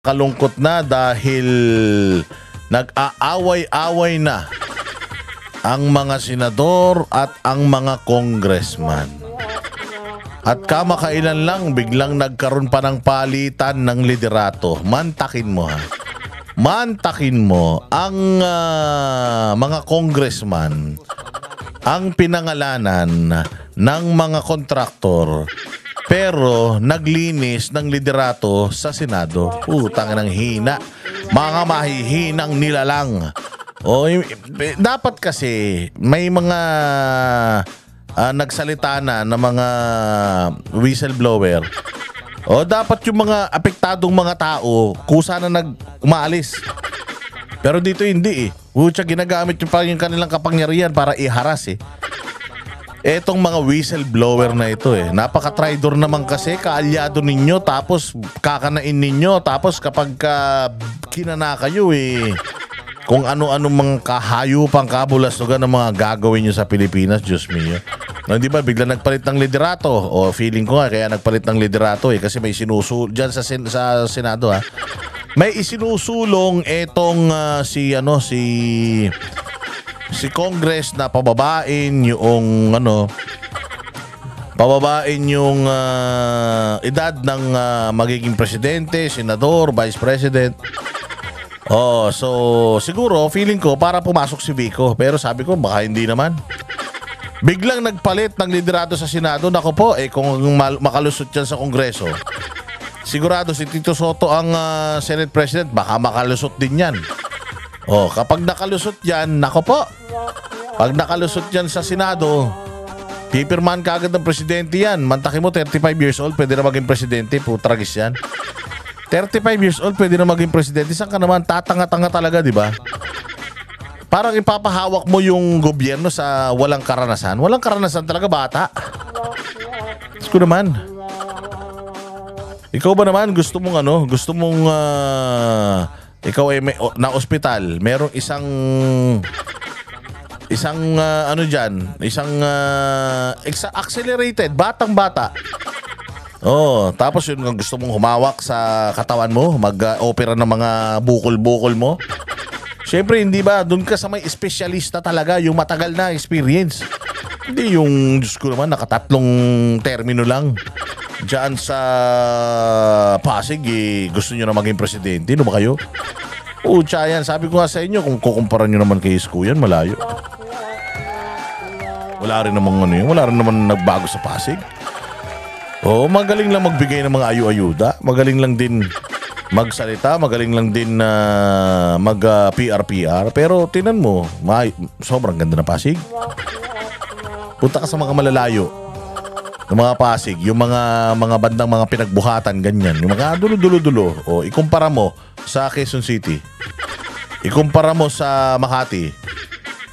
Kalungkot na dahil nag-aaway-away na ang mga senador at ang mga congressman. At kamakailan lang biglang nagkaroon pa ng palitan ng liderato. Mantakin mo ha. Mantakin mo ang mga congressman ang pinangalanan ng mga kontraktor pero naglinis ng liderato sa Senado. Utang ng hina. Mga mahihinang nilalang. Dapat kasi may mga nagsalita na ng mga whistleblower. Dapat yung mga apektadong mga tao kusa na umaalis. Pero dito hindi eh. Ginagamit yung kanilang kapangyarihan para iharas eh. Etong mga whistleblower na ito eh. Napaka-traidor naman kasi, kaalyado ninyo tapos kakanain ninyo tapos kapag kinana kayo eh. Kung ano-ano mga kahayupang kabulastugan ng mga gagawin nyo sa Pilipinas, Diyos mio. Di ba bigla nagpalit ng liderato? Feeling ko nga kaya nagpalit ng liderato eh kasi may sinusul diyan sa Senado ha. May isinusulong etong si Congress na pababain yung edad ng magiging presidente, senador, vice president. So siguro feeling ko para pumasok si Vico, pero sabi ko baka hindi naman. Biglang nagpalit ng liderato sa Senado, nako po kung makalusot yan sa Kongreso. Sigurado si Tito Soto ang Senate President, baka makalusot din yan. Kapag nakalusot yan, nako po. Pag nakalusot yan sa Senado, pipirmahan ka agad ng presidente yan. Mantakin mo, 35 years old, pwede na maging presidente. Putragis yan. 35 years old, pwede na maging presidente. Saan ka naman? Tatanga-tanga talaga, di ba? Parang ipapahawak mo yung gobyerno sa walang karanasan. Walang karanasan talaga, bata. Gusto naman. Ikaw ba naman, gusto mong ikaw ay na ospital, merong isang accelerated, batang-bata. Tapos yun gusto mong humawak sa katawan mo, mag-opera ng mga bukol-bukol mo. Siyempre, hindi ba, doon ka sa may espesyalista talaga, yung matagal na experience. Hindi yung, Diyos ko naman, nakatatlong termino lang. Diyan sa Pasig, gusto nyo na maging presidente, no ba kayo? Yan, sabi ko nga sa inyo, kung kukumpara nyo naman kay Isko yan, malayo. Wala rin naman nagbago sa Pasig. Magaling lang magbigay ng mga ayu-ayuda, magaling lang din magsalita, magaling lang din mag-PR. Pero tinan mo, sobrang ganda na Pasig. Punta ka sa mga malalayo ng mga Pasig, yung mga bandang mga pinagbuhatan, ganyan. Yung mga dulo-dulo. Ikumpara mo sa Quezon City. Ikumpara mo sa Makati.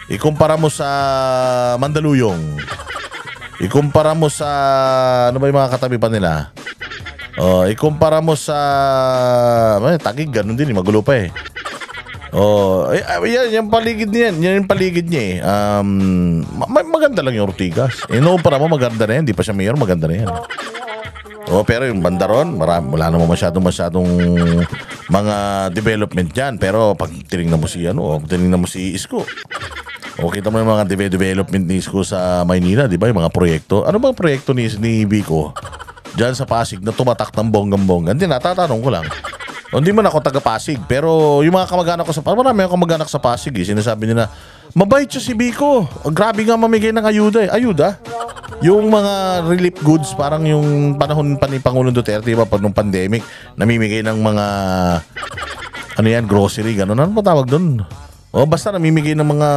Ikumpara mo sa Mandaluyong. Ikumpara mo sa ano ba yung mga katabi pa nila? Ikumpara mo sa Taguig, ganun din, magulo pa eh. Yan yung paligid niya. Yan yung paligid niya eh. Maganda lang yung Ortigas. Para mo maganda na yan. Di pa siya mayor, maganda na yan. Pero yung Bandaron, wala naman masyadong mga development dyan. Pero pag tinignan mo si Isko, kita mo yung mga development ni Isko sa Maynila, di ba? Yung mga proyekto. Ano bang proyekto ni Vico dyan sa Pasig na tumatak ng bonggang-bongga? Hindi, natatanong ko lang. Hindi man ako taga-Pasig, pero yung mga kamag-anak ko marami akong kamag-anak sa Pasig sinasabi nila, mabait siya si Vico. Grabe nga mamigay ng ayuda. Ayuda? Yung mga relief goods, parang yung panahon pa ni Pangulong Duterte, diba, pag nung pandemic, namimigay ng mga grocery, gano'n. Ano pa tawag doon? Basta namimigay ng mga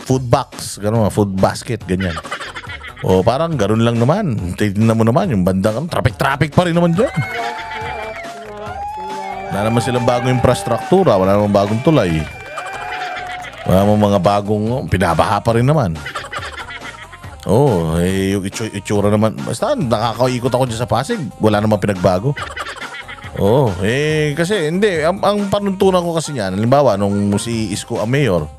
food box, gano'n, food basket, ganyan. Parang gano'n lang naman. Tignan mo naman, yung bandang traffic pa rin naman dyan. Wala naman silang bagong infrastruktura, wala naman bagong tulay. Wala naman mga bagong, pinabaha pa rin naman. Yung itsura naman, basta nakakaikot ako dyan sa Pasig, wala naman pinagbago. Kasi hindi, ang panuntunan ko kasi niyan, halimbawa, nung si Isko ang mayor,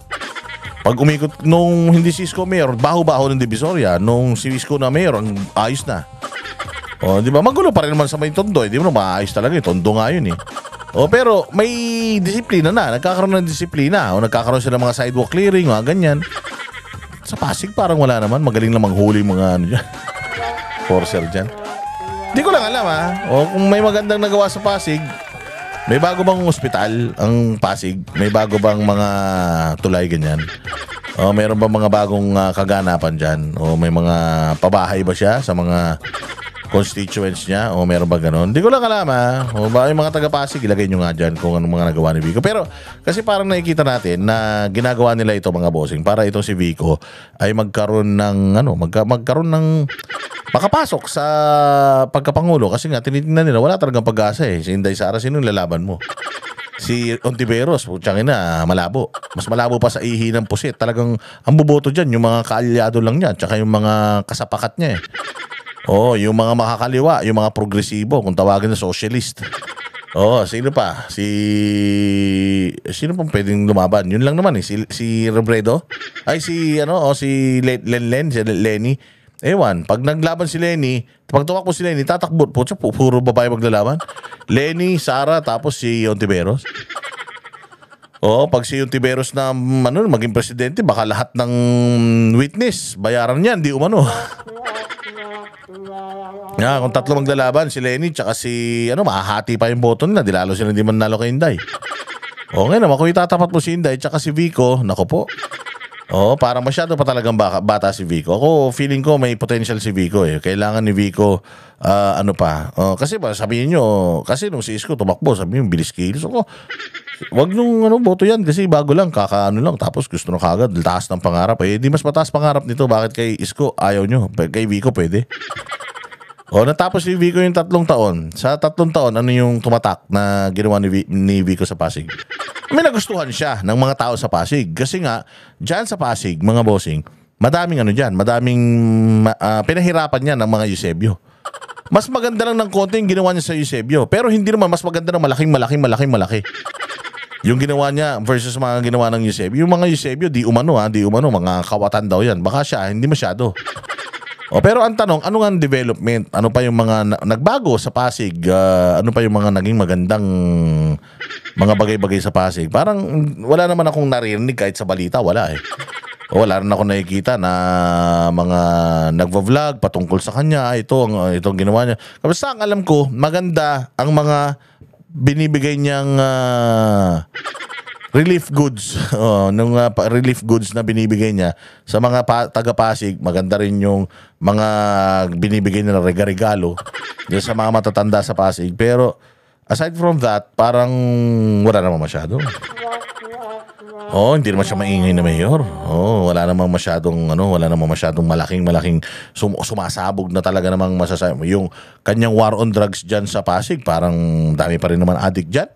pag umikot, nung hindi si Isko mayor, baho-baho ng Divisoria, nung si Isko na mayor, ang ayos na. O, di ba? Magulo pa rin naman sa may Tondo. Di mo maayos talaga. Tondo nga yun eh. O, pero may disiplina na. Nagkakaroon ng disiplina. O, nagkakaroon sila ng mga sidewalk clearing, mga ganyan. Sa Pasig parang wala naman. Magaling lang manghuli mga ano dyan. Forcer dyan. Di ko lang alam O, kung may magandang nagawa sa Pasig, may bago bang ospital ang Pasig? May bago bang mga tulay ganyan? O, meron ba mga bagong kaganapan dyan? O, may mga pabahay ba siya sa mga constituents niya? O, meron ba ganon? Di ko lang alam O, ba yung mga taga-Pasig, ilagay nyo nga dyan kung anong mga nagawa ni Vico. Pero, kasi parang nakikita natin na ginagawa nila ito mga bossing para itong si Vico ay magkaroon ng, magkaroon ng makapasok sa pagkapangulo. Kasi nga, tinitingnan nila, wala talagang pag-asa Si Inday Sara, sino yung lalaban mo? Si Ontiveros, putsangin na, malabo. Mas malabo pa sa ihi ng pusit. Talagang ang boboto dyan, yung mga kaalyado lang niya, tsaka yung mga kasapakat niya yung mga makakaliwa, yung mga progresibo, kung tawagin na socialist. Sino pa? Sino pang pwedeng lumaban? Yun lang naman si Robredo. Ay, si Lenlen, si Lenny. Ewan, pag naglaban si Lenny, pag tumakbo si Lenny, tatakbo. Puro babae maglalaban. Lenny, Sara, tapos si Ontiveros. Pag si Ontiveros na maging presidente, baka lahat ng witness, bayaran niyan, di umano. Kung tatlo maglalaban, si Lenny, tsaka si, mahahati pa yung boto nila, di lalo sila hindi man nalo kay Inday. Okay naman, kung itatapat mo si Inday, tsaka si Vico, nako po. Para masyado pa talagang bata si Vico. Ako, feeling ko may potential si Vico Kailangan ni Vico, kasi ba, sabihin nyo, kasi nung si Isko tumakbo, sabihin nyo, bilis kilos. Wag nung boto yan, kasi bago lang, lang, tapos gusto na kagad, taas ng pangarap. Di mas mataas pangarap nito, bakit kay Isko ayaw nyo? Kay Vico pwede. Natapos ni Vico yung 3 taon. Sa 3 taon, ano yung tumatak na ginawa ni Vico sa Pasig? May nagustuhan siya ng mga tao sa Pasig. Kasi nga, dyan sa Pasig, mga bossing, madaming pinahirapan niya ng mga Eusebio. Mas maganda lang ng konti yung ginawa niya sa Eusebio. Pero hindi naman mas maganda ng malaki. Yung ginawa niya versus mga ginawa ng Eusebio. Yung mga Eusebio, di umano, mga kawatan daw yan. Baka siya, hindi masyado. Pero ang tanong, ano nga ang development? Ano pa yung mga nagbago sa Pasig? Ano pa yung mga naging magandang mga bagay-bagay sa Pasig? Parang wala naman akong narinig kahit sa balita, wala Wala rin ako nakikita na mga nagvo-vlog patungkol sa kanya. Itong ginawa niya. Kapag ang alam ko, maganda ang mga binibigay niyang relief goods. Nung relief goods na binibigay niya sa mga taga-Pasig, maganda rin yung mga binibigay nila regalo sa mga matatanda sa Pasig. Pero aside from that, parang wala naman masyado. Hindi naman siya maingay na mayor. Wala namang masyadong malaking sumasabog na talaga namang masasabi. Yung kanyang war on drugs dyan sa Pasig, parang dami pa rin naman addict dyan.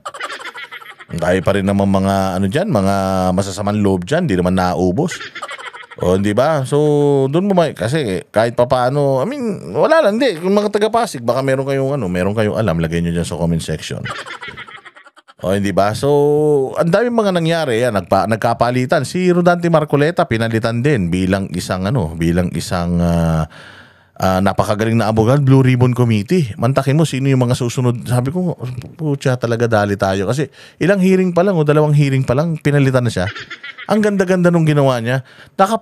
Dahil pa rin naman mga mga masasamang loob dyan, di naman naubos. Di ba? So, doon mo kasi kahit pa paano, wala lang, kung mga taga-Pasig, baka meron kayong alam, lagay nyo dyan sa comment section. Hindi ba? So, ang daming mga nangyari, nagkapalitan. Si Rodante Marcoleta, pinalitan din bilang isang napakagaling na abogado, Blue Ribbon Committee. Mantakin mo sino yung mga susunod. Sabi ko, putya talaga, dali tayo. Kasi ilang hearing pa lang 2 hearing pa lang, pinalitan na siya. Ang ganda-ganda nung ginawa niya.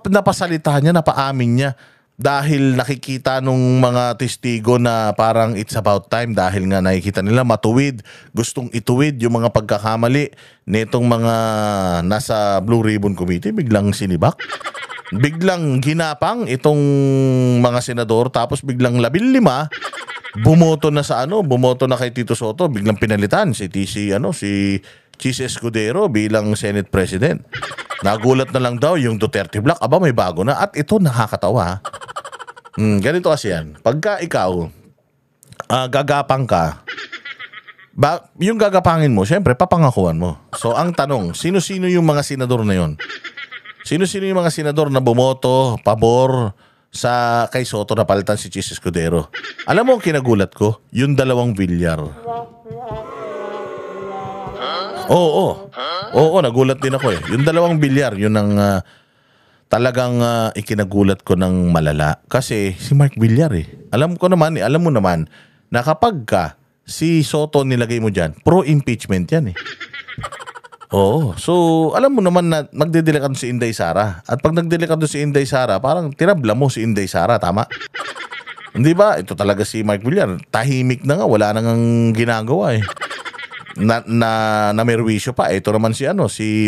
Napasalita niya, napaamin niya. Dahil nakikita nung mga testigo na parang it's about time dahil nga nakikita nila matuwid, gustong ituwid yung mga pagkakamali nitong mga nasa Blue Ribbon Committee, biglang sinibak. Biglang ginapang itong mga senador, tapos biglang 15 bumoto na kay Tito Soto, biglang pinalitan si Chis Escudero bilang Senate President. Nagulat na lang daw yung Duterte Block, aba may bago na, at ito nakakatawa. Ganito kasi yan. Pagka ikaw gagapang ka, yung gagapangin mo, syempre papangakuan mo. So ang tanong, sino-sino yung mga senador na yon? Sino-sino yung mga senador na bumoto pabor sa kay Soto na palitan si Chis Escudero? Alam mo, kinagulat ko, yung 2 Villar. Oo, nagulat din ako Yung 2 Villar, yun ang talagang ikinagulat ko ng malala. Kasi si Mark Villar alam mo naman na kapag si Soto nilagay mo dyan, pro-impeachment yan Oo. So, alam mo naman na magdidelekado si Inday Sara. At pag nagdelekado si Inday Sara, parang tinabla mo si Inday Sara, tama? Hindi ba? Ito talaga si Mark Villar. Tahimik na nga, wala nang ginagawa na merwisyo pa. Ito naman si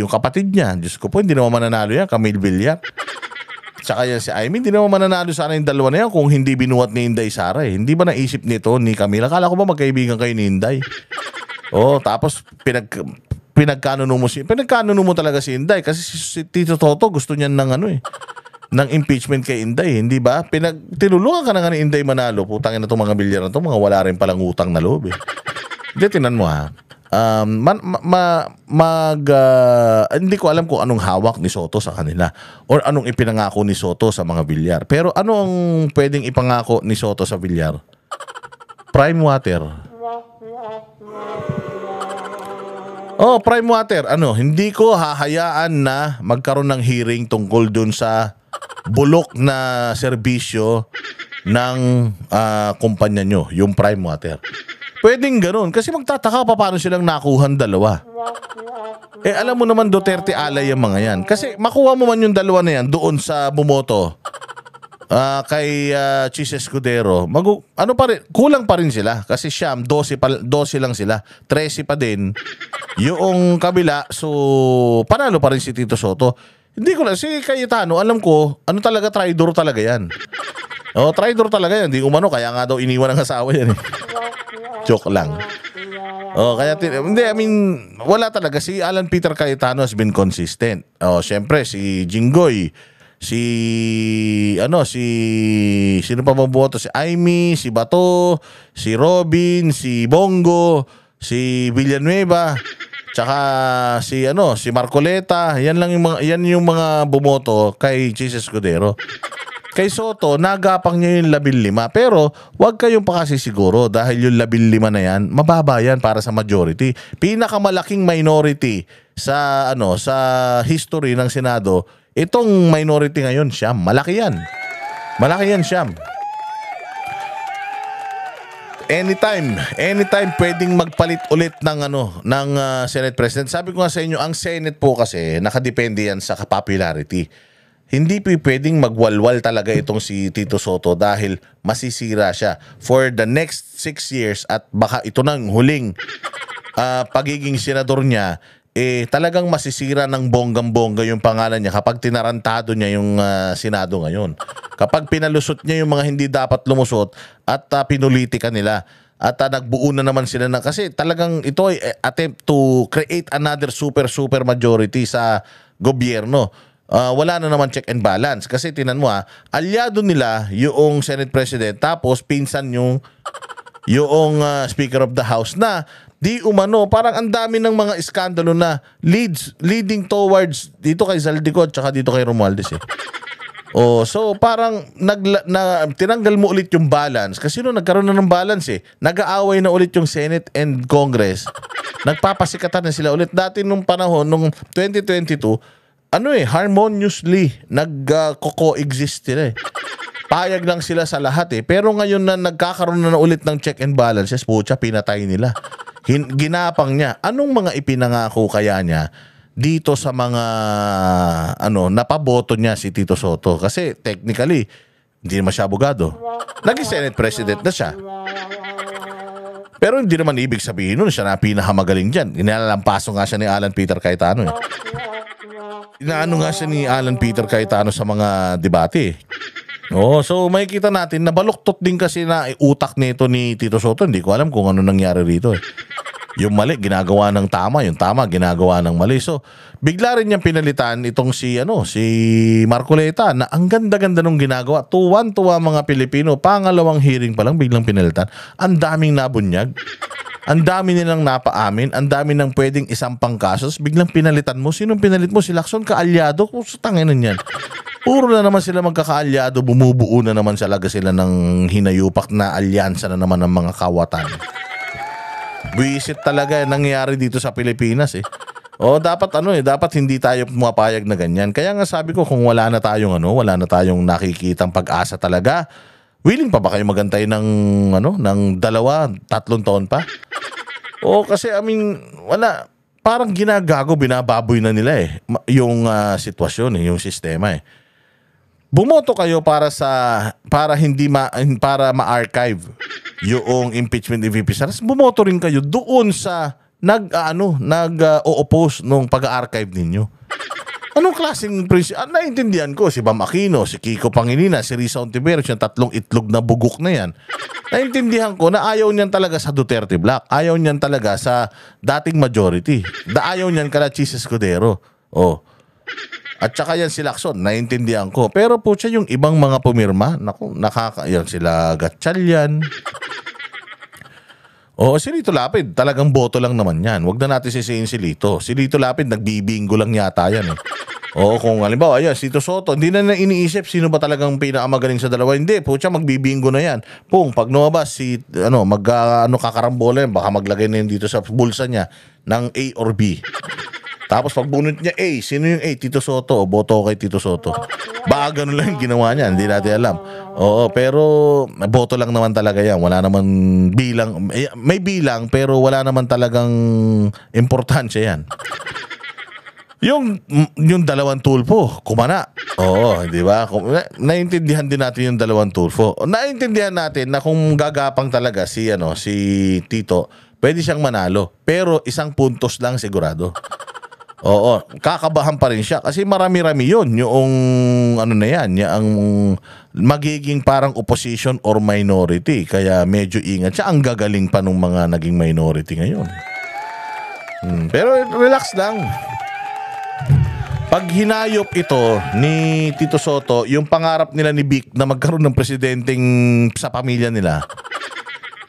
yung kapatid niya. Diyos ko po, hindi naman mananalo yan, Camille Villar. Tsaka yan si Amy, hindi naman mananalo sana yung dalawa na yan kung hindi binuhat ni Inday Sara Hindi ba naisip nito ni Camille? Akala ko ba magkaibigan kayo ni Inday? Tapos pinagkanuno mo talaga si Inday kasi si Tito Toto gusto niyan ng ng impeachment kay Inday, hindi ba? Tinulungan ka na nga ni Inday manalo. Putangin na itong mga Villar na to, mga wala rin palang utang na loob Hindi, tinan mo hindi ko alam kung anong hawak ni Soto sa kanila or anong ipinangako ni Soto sa mga Villar. Pero ano ang pwedeng ipangako ni Soto sa Villar? Prime water. Prime water. Hindi ko hahayaan na magkaroon ng hearing tungkol dun sa bulok na serbisyo ng kumpanya nyo, yung Prime Water. Pwedeng ganun. Kasi magtataka pa paano silang nakuhan dalawa. Alam mo naman Duterte alay yung mga yan. Kasi makuha mo man yung dalawa na yan doon sa bumoto kay Chis Escudero, kulang pa rin sila kasi siyam 12 lang sila, 13 pa din yung kabila, so panalo pa rin si Tito Soto. Hindi ko si Cayetano, alam ko talaga, traidor talaga yan. Traidor talaga yan, di umano, kaya nga daw iniwan ng asawa yan joke lang. Hindi, I mean, wala talaga. Si Alan Peter Cayetano has been consistent. Syempre si Jinggoy, sino pa mabuoto? Si Amy, si Bato, si Robin, si Bongo, si Villanueva, tsaka si Marcoleta. Yan yung mga bumoto kay Chis Escudero. Kay Soto, nagapang niya yung 15, pero wag kayong pakasisiguro dahil yung 15 na yan, mababa yan para sa majority. Pinakamalaking minority sa history ng Senado, itong minority ngayon, Siyam. Malaki yan. Siyam. Anytime pwedeng magpalit ulit ng Senate President. Sabi ko nga sa inyo, ang Senate po kasi nakadepende yan sa popularity. Hindi pwedeng magwalwal talaga itong si Tito Soto dahil masisira siya for the next 6 years at baka ito nang huling pagiging senador niya, talagang masisira ng bonggang-bongga yung pangalan niya kapag tinarantado niya yung Senado ngayon. Kapag pinalusot niya yung mga hindi dapat lumusot at pinulitika nila at nagbuo na naman sila kasi talagang ito ay attempt to create another super majority sa gobyerno. Wala na naman check and balance kasi tinan mo alyado nila yung Senate President tapos pinsan yung Speaker of the House na di umano parang ang dami ng mga iskandalo na leading towards dito kay Zaldico at saka dito kay Romualdez so parang tinanggal mo ulit yung balance kasi nagkaroon na ng balance nag-aaway na ulit yung Senate and Congress, nagpapasikatan na sila ulit. Dati nung panahon nung 2022 harmoniously nag-co-exist sila payag lang sila sa lahat pero ngayon na nagkakaroon na ulit ng check and balances, pinatay nila. Ginapang niya. Anong mga ipinangako kaya niya dito sa mga napaboto niya si Tito Soto? Kasi technically hindi naman siya abogado, naging Senate President na siya, pero hindi naman ibig sabihin nun siya na pinakamagaling dyan. Inalampaso nga siya ni Alan Peter Cayetano Inaano nga siya ni Alan Peter Cayetano sa mga debate so makikita natin na baluktot din kasi na utak nito ni Tito Soto. Hindi ko alam kung ano nangyari rito Yung mali ginagawa ng tama, yung tama ginagawa ng mali. So bigla rin niyang pinalitan itong si Marcoleta na ang ganda-ganda nung ginagawa. Tuwan-tuwa mga Pilipino. Pangalawang hearing pa lang biglang pinalitan. Ang daming nabunyag. Ang dami nilang napaamin, ang dami nang pwedeng isampang kasos, biglang pinalitan mo. Sinong pinalit mo? Si Lacson, kaalyado? Kung tanginan yan. Puro na naman sila magkakaalyado, bumubuo na naman talaga sila ng hinayupak na alyansa na naman ng mga kawatan. Buisit talaga nangyayari dito sa Pilipinas O dapat dapat hindi tayo pumapayag na ganyan. Kaya nga sabi ko, kung wala na tayong nakikitang pag-asa talaga, willing pa ba kayo magantay ng ng 2-3 taon pa? O kasi wala, parang ginagago, binababoy na nila yung sitwasyon, yung sistema Bumoto kayo para para ma-archive yung impeachment ni VP Sara. Bumoto rin kayo doon sa nag-o-oppose nung pag-archive ninyo. Anong klaseng prinsipyo? Naintindihan ko si Bam Aquino, si Kiko Pangilinan, si Risa Ontiveros, yung 3 itlog na bugok na yan. Naintindihan ko na ayaw niyan talaga sa Duterte Black. Ayaw niyan talaga sa dating majority. Ayaw niyan kala Chis Escudero. At saka yan si Lacson, naintindihan ko. Pero po siya yung ibang mga pumirma, yan sila Gatchalian. Si Lito Lapid, talagang boto lang naman yan. Huwag na natin sisihin si Lito. Si Lito Lapid, nagbibingo lang yata yan kung halimbawa, si Tito Soto, hindi na iniisip sino ba talagang pinakamagaling sa dalawa. Hindi, po siya magbibingo na yan. Pag lumabas kakarambola yan, baka maglagay na yun dito sa bulsa niya ng A or B. Tapos pag bunot niya A, sino yung A? Tito Soto, boto kay Tito Soto. Baka ganun lang yung ginawa niya, hindi natin alam. Pero boto lang naman talaga yan. Wala naman bilang, may bilang pero wala naman talagang importansya yan. Yung 2 tulpo, kumana. Di ba? Naintindihan din natin yung 2 tulpo. Naintindihan natin na kung gagapang talaga si Tito, pwede siyang manalo. Pero 1 puntos lang sigurado. Kakabahan pa rin siya kasi marami-rami yun yung yung magiging parang opposition or minority, kaya medyo ingat siya. Ang gagaling pa nung mga naging minority ngayon. Pero relax lang. Pag hinayop ito ni Tito Soto, yung pangarap nila ni Vic na magkaroon ng presidenteng sa pamilya nila,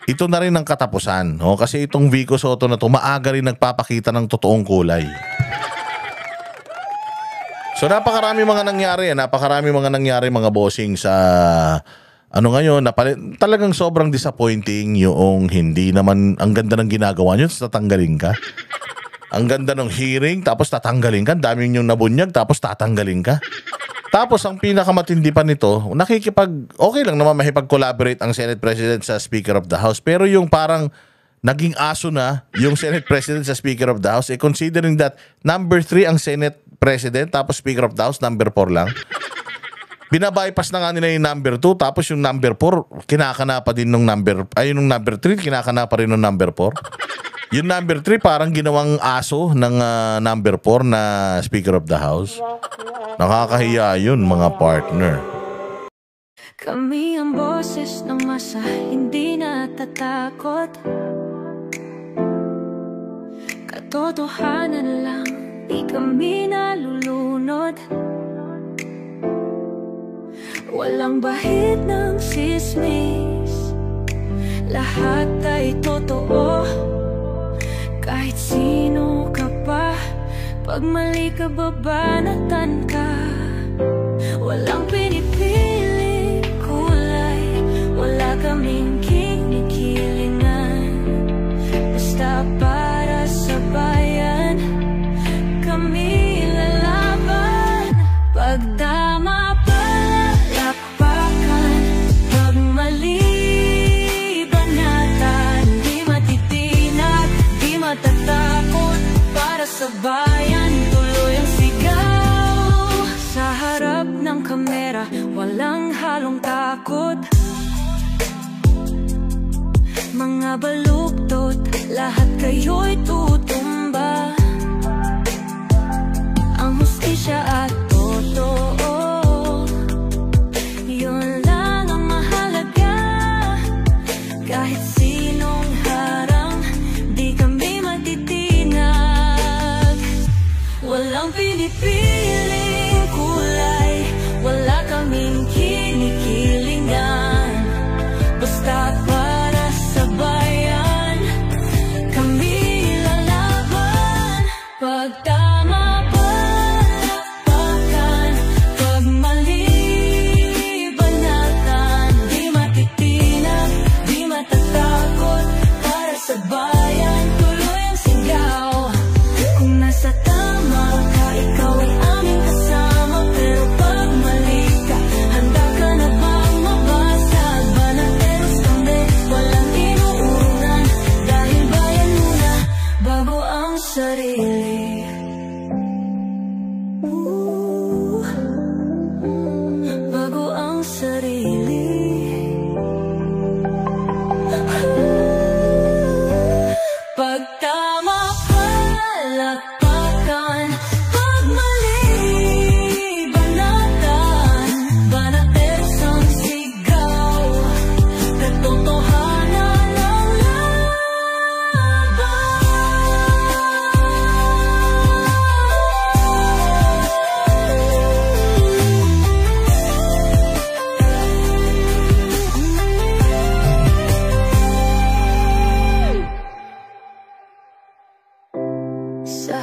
ito na rin ang katapusan. Kasi itong Vico Soto na to, maaga rin nagpapakita ng totoong kulay. So napakarami mga nangyari mga bossing sa ngayon, talagang sobrang disappointing yung hindi naman ang ganda ng ginagawa nyo, tatanggalin ka. Ang ganda ng hearing, tapos tatanggalin ka. Daming yung nabunyag, tapos tatanggalin ka. Tapos ang pinakamatindi pa nito, okay lang naman makipag-collaborate ang Senate President sa Speaker of the House. Pero yung parang naging aso na yung Senate President sa Speaker of the House, considering that number 3 ang Senate President, tapos Speaker of the House, number 4 lang. Binabypass na nga nila yung number 2, tapos yung number 4, kinakana pa din nung number 3, kinakana pa rin nung number 4. Yung number 3 parang ginawang aso ng number 4 na Speaker of the House. Nakakahiya yun, mga partner. Kami ang boses ng masa, hindi natatakot. Katotohanan lang, di kami nalulunod. Walang bahid ng sismis, lahat ay totoo. Kahit sino ka pa, pag mali ka babanatan ka. Walang pinipiling kulay, wala kaming kinikilingan. Basta para sa bayan, kami lalaban. Pagdama palakpakan, pag mali banatan, di matitinag, di matatakot. Para sa bayan, tuloy ang sigaw. Sa harap ng kamera, walang halong takot. Mga baluktot, lahat kayo'y tutumba. Ang hustisya at totoo, yun lang ang mahalaga. Kahit sinong harang, di kami matitinag. Walang pinipiling kulay, wala kaming kinikilingan. Basta para sa bayan, kami lalaban. sarili. Bago ang sarili. Pag tama palakpakan, pag mali banatan, banatesang sigaw, katotohanan ng laban. Sa